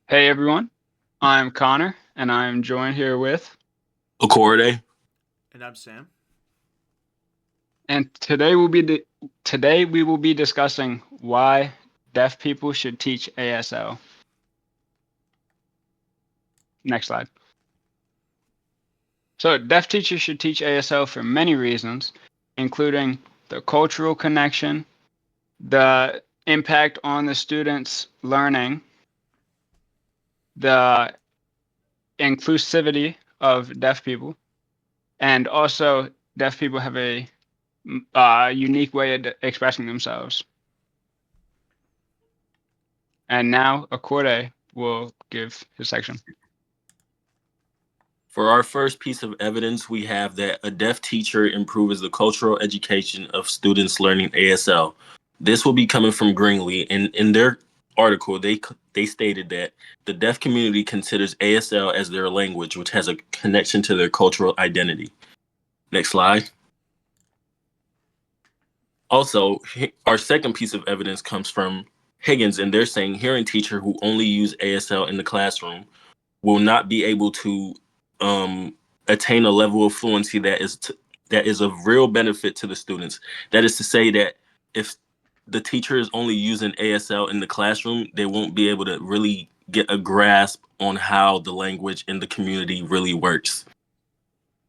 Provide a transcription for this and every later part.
Hey everyone, I'm Connor, and I'm joined here with, Acorde. And I'm Sam. and today we will be discussing why deaf people should teach ASL. Next slide. So, deaf teachers should teach ASL for many reasons, including the cultural connection, the impact on the students' learning, the inclusivity of deaf people, and also deaf people have a unique way of expressing themselves. And now Acorde will give his section. For our first piece of evidence, we have that a deaf teacher improves the cultural education of students learning ASL. This will be coming from Greenlee, and in their article, they stated that the deaf community considers ASL as their language, which has a connection to their cultural identity. Next slide. Also, our second piece of evidence comes from Higgins, and they're saying hearing teacher who only use ASL in the classroom will not be able to um, attain a level of fluency that is of real benefit to the students. That is to say that if the teacher is only using ASL in the classroom, they won't be able to really get a grasp on how the language in the community really works.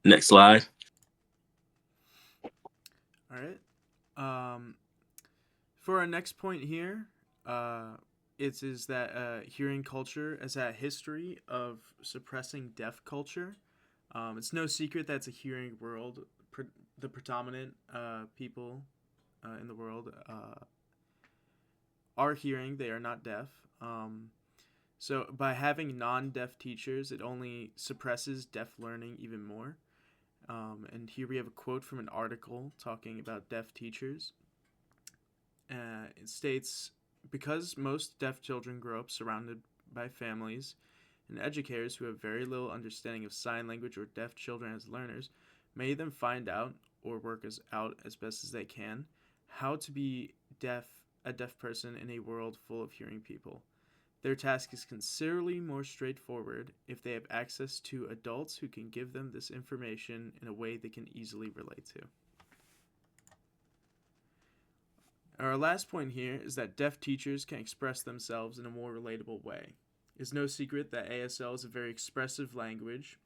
Next slide. All right. Um, for our next point here, it is that hearing culture as a history of suppressing deaf culture. It's no secret that it's a hearing world. The predominant people in the world are hearing; they are not deaf. So by having non-deaf teachers, it only suppresses deaf learning even more. And here we have a quote from an article talking about deaf teachers. It states, because most deaf children grow up surrounded by families and educators who have very little understanding of sign language or deaf children as learners, many of them find out or work out as best as they can how to be a deaf person in a world full of hearing people. Their task is considerably more straightforward if they have access to adults who can give them this information in a way they can easily relate to. Our last point here is that deaf teachers can express themselves in a more relatable way. It's no secret that ASL is a very expressive language.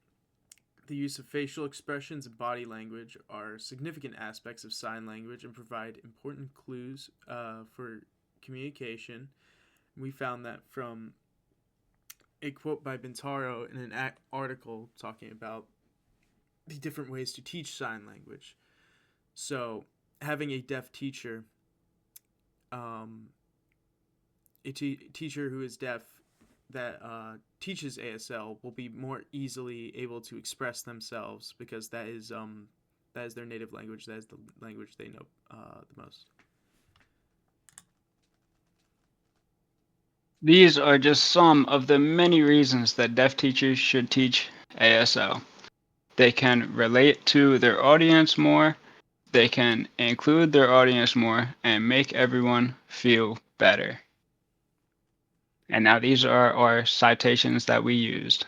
The use of facial expressions and body language are significant aspects of sign language and provide important clues for communication. We found that from a quote by Bintaro in an article talking about the different ways to teach sign language. So, having a deaf teacher, um, teacher who is deaf that teaches ASL will be more easily able to express themselves because that is their native language. That is the language they know the most. These are just some of the many reasons that deaf teachers should teach ASL. They can relate to their audience more, they can include their audience more, and make everyone feel better. And now these are our citations that we used.